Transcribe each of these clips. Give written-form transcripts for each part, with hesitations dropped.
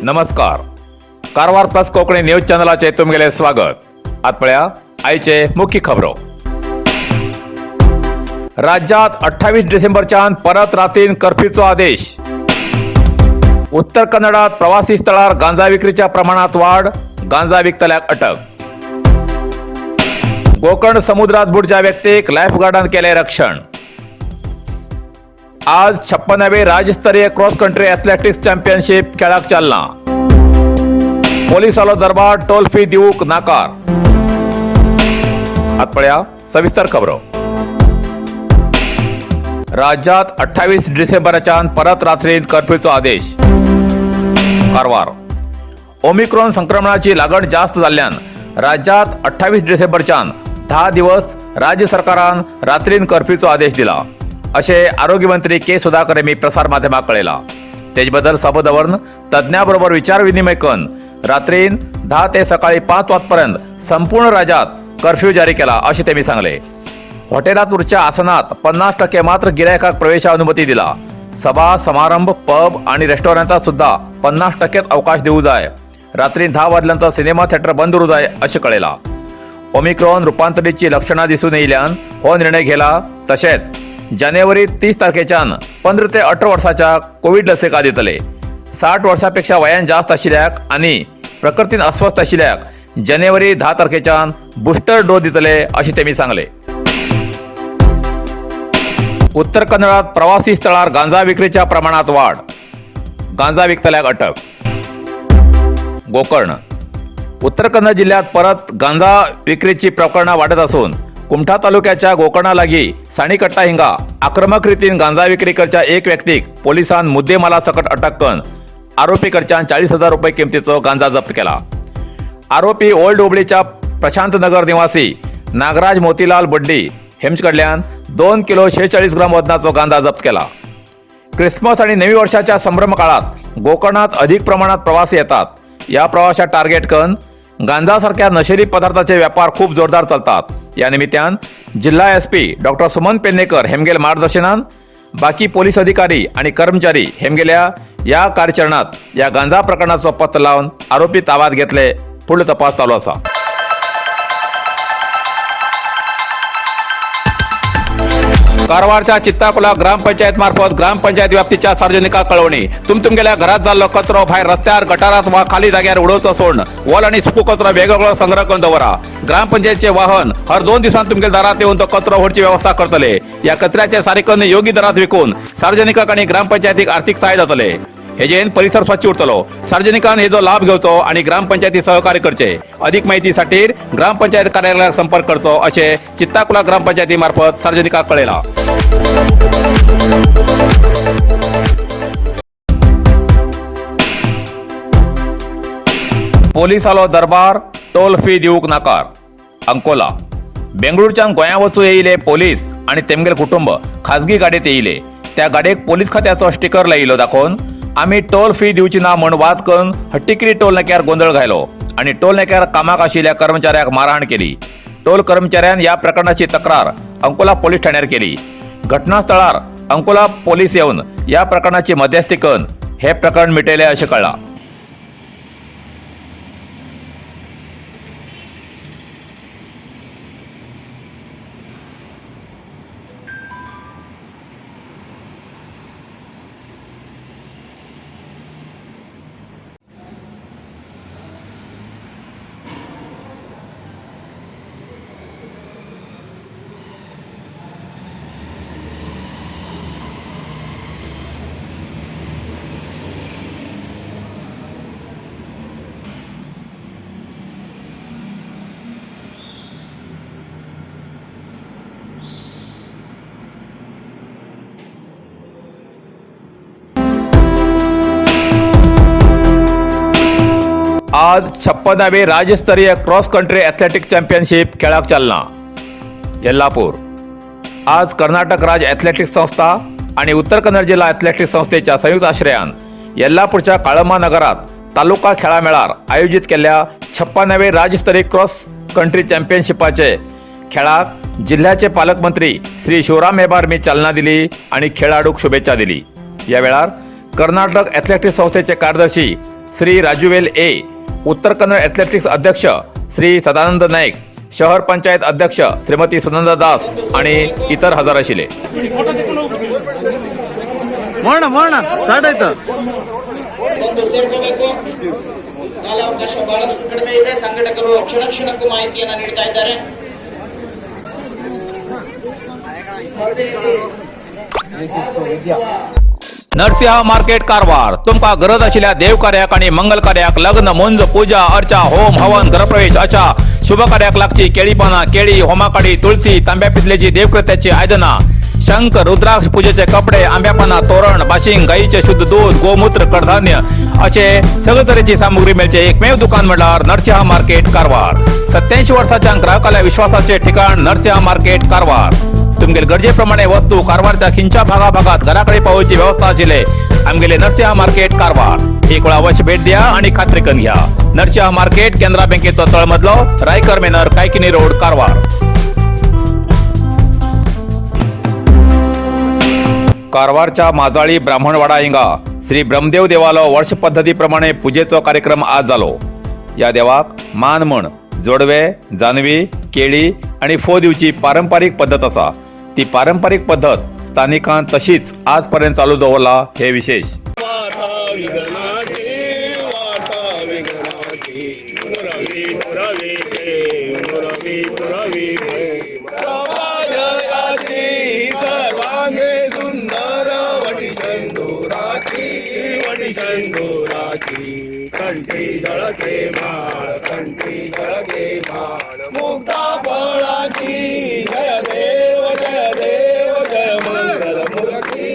नमस्कार. Karwar plus Konkani news चॅनलाचे तुमगेले स्वागत. आतपळ्या आयचे मुख्य खबरो. राज्यात 28 डिसेंबरच्यान परत रातीन कर्फ्यूचो आदेश. उत्तर कन्नडात प्रवासी स्थळार गांजा विक्रीच्या प्रमाणात वाढ, गांजा विकतल्याक अटक. कोकण समुद्रात बुडच्या व्यक्तीक लाईफगार्डान केले रक्षण. आज 56वे राज्यस्तरीय क्रॉस कंट्री एथलेटिक्स चॅम्पियनशिप खेळाक चालना. पोलिसालो दरबार टोल फी दिवूक नाकार. आतपळ्या सविस्तर खबरो. राज्यात 28 डिसेंबरच्यान परत रात्रीन कर्फ्यूचो आदेश. कारवार. ओमिक्रॉन संक्रमणाची लागण जास्त जाल्ल्यान राज्यात 28 डिसेंबरच्यान 10 दिवस राज्य सरकारान रात्रीन कर्फ्यूचो आदेश दिला अशे आरोग्य मंत्री के सुधाकर यांनी प्रसार माध्यमाक कळयला. तेज बद्दल सभा दवरून तज्ञांबरोबर विचार विनिमय करून रात्रीन 10 ते सकाळी 5 वाजपर्यंत संपूर्ण राज्यात कर्फ्यू जारी केला असे त्यांनी सांगले. हॉटेलात उरच्या आसनात 50% मात्र गिरायकाक प्रवेशा अनुमती दिला. सभा समारंभ पब आणि रेस्टॉरंटात सुद्धा 50% अवकाश देऊ जाय. रात्री 10 वाजल्यानंतर सिनेमा थिएटर बंद उरू जाय असे कळयला. ओमिक्रॉन रूपांतरीची लक्षणां दिसून येयल्यान हो निर्णय घेला. तशेंच जानेवारी 30 तारखेच्यान 15 ते 18 वर्साच्या कोविड लसिका दितले. 60 वर्सांपेक्षा वयान जास्त आशिल्ल्याक आणि प्रकृतीन अस्वस्थ आशिल्ल्याक जानेवारी 10 तारखेच्यान बुस्टर डोस दितले असे त्यांनी सांगले. उत्तर कन्नडात प्रवासी स्थळार गांजा विक्रीच्या प्रमाणात वाढ, गांजा विकतल्याक अटक. गोकर्ण. उत्तर कन्नड जिल्ह्यात परत गांजा विक्रीची प्रकरणां वाढत असून कुमठा तालुक्याच्या गोकर्णा लागीं साणीकट्टा हिंगा आक्रमक रितीन गांजा विक्री करच्या एक व्यक्तीक पोलिसांन मुद्देमाला सकट अटक करून आरोपी कडच्यान 40,000 रुपये किमतीचो गांजा जप्त केला. आरोपी ओल्ड हुबळीच्या प्रशांत नगर निवासी नागराज मोतीलाल बड्डी हेमचे कडल्यान 2 किलो 46 ग्राम वजनाचो गांजा जप्त केला. क्रिसमस आणि नवी वर्षाच्या संभ्रम काळात गोकर्णात अधिक प्रमाणात प्रवासी येतात. या प्रवाशाक टार्गेट करून गांजा सारख्या नशेरी पदार्थाचे व्यापार खूप जोरदार चालतात. या निमित्तान जिल्हा एसपी डॉक्टर सुमन पेडणेकर हेमगेल मार्गदर्शनान बाकी पोलीस अधिकारी आणि कर्मचारी हेमगेल्या या कार्यचरणात या गांजा प्रकरणाचो पत्ता लावून आरोपी ताब्यात घेतले. पुढील तपास चालू असा. कारवारच्या चित्ताकुला ग्रामपंचायत मार्फत ग्रामपंचायत व्याप्तीच्या सार्वजनिकांक कळवणी. तुमगेल्या घरात जाल्लो कचरो भायर रस्त्यार, गटारात वा खाली जाग्यार उडोवचो सोडून वोल आणि सुको कचरो वेगवेगळो संग्रह करून दवरा. ग्रामपंचायतचे वाहन हर 2 दिवसांत तुमगेल्या दारात येऊन तो कचरो व्हरची व्यवस्था करतले. या कचऱ्याचे सारिकन योग्य दरात विकून सार्वजनिकांक आणि ग्रामपंचायतीक आर्थिक सहाय्य जातले. हेजेन परिसर स्वच्छ उरतलो. सार्वजनिकांन हेजो लाभ घेवचो आणि ग्रामपंचायती सहकार्य करचे. अधिक माहितीसाठी ग्रामपंचायत कार्यालयाक संपर्क करचो असे चित्ताकुला ग्रामपंचायती मार्फत सार्वजनिकांक कळयला. पोलिसालो दरबार टोल फी दिवूक नाकार. अंकोला. बेंगळूरच्यान गोंया वचूं येयले पोलीस आणि तेमगेल कुटुंब खाजगी गाडयेत येयले. त्या गाडयेक पोलीस खात्याचो स्टिकर लायिल्लो दाखोवन आम्ही टोल फी दिवची ना म्हण वाद करून हट्टीकिरी टोल नाक्यार गोंधळ घायलो आणि टोल नाक्यार कामाक आशिल्ल्या कर्मचाऱ्याक मारहाण केली. टोल कर्मचाऱ्यान या प्रकरणाची तक्रार अंकोला पोलीस ठाण्यार केली. घटनास्थळार अंकोला पोलीस येऊन या प्रकरणाची मध्यस्थी करून हे प्रकरण मिटयले असे कळला. आज 56वे राज्यस्तरीय क्रॉस कंट्री एथलेटिक्स चॅम्पियनशिप खेळाक चालना. येल्लापूर. आज कर्नाटक राज्य एथलेटिक्स संस्था आणि उत्तर कन्नड जिल्हा एथलेटिक्स संस्थेच्या संयुक्त आश्रयान येल्लापूरच्या काळमा नगरात तालुका खेळा मेळार आयोजित केल्ल्या 56वे राज्यस्तरीय क्रॉस कंट्री चॅम्पियनशिपाचे खेळाक जिल्ह्याचे पालकमंत्री श्री शिवराम हेबारमी चालना दिली आणि खेळाडूक शुभेच्छा दिली. या वेळार कर्नाटक एथलेटिक्स संस्थेचे कार्यदर्शी श्री राजूवेल ए, उत्तर कन्नड एथलेटिक्स अध्यक्ष श्री सदानंद नाईक, शहर पंचायत अध्यक्ष श्रीमती सुनंदा दास आणि इतर हजर आशिले. ಒಂದು ಸೇರ್ಕೋಬೇಕು. ಕಾಲಾವಕಾಶ ಬಹಳಷ್ಟು ಕಡಿಮೆ ಇದೆ. ಸಂಘಟಕರು ಕ್ಷಣ ಕ್ಷಣಕ್ಕೂ ಮಾಹಿತಿಯನ್ನು ನೀಡ್ತಾ ಇದ್ದಾರೆ. नरसिंह मार्केट कारवार. तुमका गरज आशिल्ल्या देव कार्याक आणि मंगल कार्याक, लग्न, मुंज, पूजा, अर्चा, होम, हवन, घरप्रवेश अशा शुभ कार्याक लागची केळी पाना, केळी, होमाकाडी, तुळशी, तांब्या पितलेची देवकृत्याची आयदना, शंख, रुद्राक्ष पूजेचे कपडे, आंब्या पाना, तोरण, बाशिंग, गाईचे शुद्ध दूध, गोमूत्र, कडधान्य असे सगळे तरेची सामुग्री मेळचे एकमेव दुकान म्हणल्यार नरसिंह मार्केट कारवार. 87 वर्षाच्या ग्राहकाला विश्वासाचे ठिकाण नरसिंह मार्केट कारवार. तुमगेल गरजेप्रमाणे वस्तू कारवारच्या खिंच्या भागाभागात घराकडे पावोवची व्यवस्था आशिल्ले आमगेले नरसिंह मार्केट कारवार. एक वेळ अवश्य भेट द्या आणि खात्री करून घ्या. नरसिंह मार्केट, केंद्रा बँकेचो तळमजलो, रायकर मेनर, कायकिनी रोड, कारवार. कारवारच्या माजाळी ब्राह्मणवाडा हिंगा श्री ब्रह्मदेव देवालो वर्ष पद्धतीप्रमाणे पूजेचो कार्यक्रम आज जालो. या देवाक मान म्हण जोडवे, जानवी, केळी आणि फो दिवची पारंपरिक पद्धत असा. ती पारंपरिक पद्धत स्थानिकांत तशीच आजपर्यंत चालू दवरला हे विशेष. कंठी जळके माळ, कंठी जळके माळ, मुक्ता फळाची. जय देव जय देव जय मंगल मूर्ती,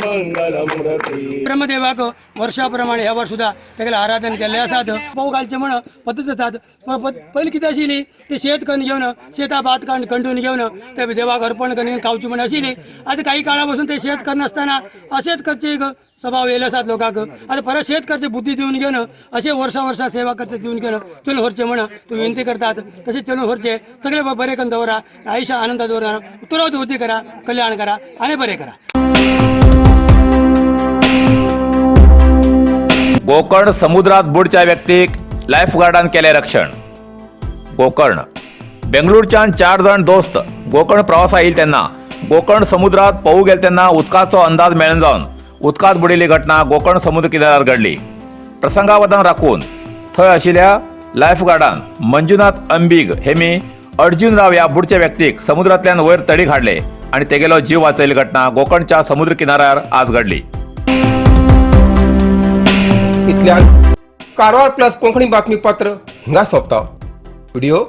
मंगल मूर्ती. ब्रह्मदेवाक वर्षाप्रमाणे ह्या वर्ष सुद्धा तेगेलें आराधन केल्लें आसात. पोव घालचें म्हण पद्दत आसात. पयलीं कितें आशिल्ली ती शेत करून घेवन, शेता भात कंडून घेवन ते देवाक अर्पण करून खावची म्हण आशिल्ली. आतां काही काळा पासून ते शेत करनासतना अशेंच करचे एक स्वभाव येयले आसात लोकांक. आतां परत शेत करचे बुद्धी दिवन घेवन अशें वर्सा सेवा करचे दिवन घेवन चलून व्हरचें म्हण तूं विनंती करतात. तशें चलून व्हरचें. सगळे बरें करून दवरा, आयुश्य आनंदात दवरा, उत्तरोत्तर वृद्धी करा, कल्याण करा आनी बरें करा. गोकर्ण समुद्रात बुडच्या व्यक्तीक लायफगार्डान केले रक्षण. गोकर्ण बेंगळूरच्यान 4 जण दोस्त गोकर्ण प्रवासा येईल तेन्ना गोकर्ण समुद्रात पोवूंक गेले तेन्ना उदकाचो अंदाज मेळना जावन उदकांत बुडिल्ली घटना गोकर्ण समुद्र किनाऱ्यार घडली. प्रसंगावधान राखून थंय आशिल्ल्या लायफगार्डान मंजुनाथ अंबीग हेमी अर्जुन राव ह्या बुडच्या व्यक्तीक समुद्रांतल्यान वयर तडीक हाडले आणि तेगेलो जीव वाचयली घटना गोकर्णच्या समुद्र किनाऱ्यार आज घडली. इतल्यान कारवार प्लस कोंकणी बातमीपत्र हिंगा सोंपता. व्हिडिओ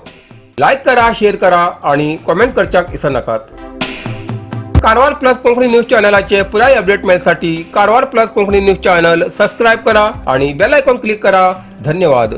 लायक करा, शेअर करा आणि कॉमेंट करच्याक विसरू नाकात. कारवार प्लस कोंकणी न्यूज चॅनलाचे पुराय अपडेट मेळसाठी Karwar plus Konkani news channel subscribe करा आणि बेल आयकॉन क्लिक करा. धन्यवाद.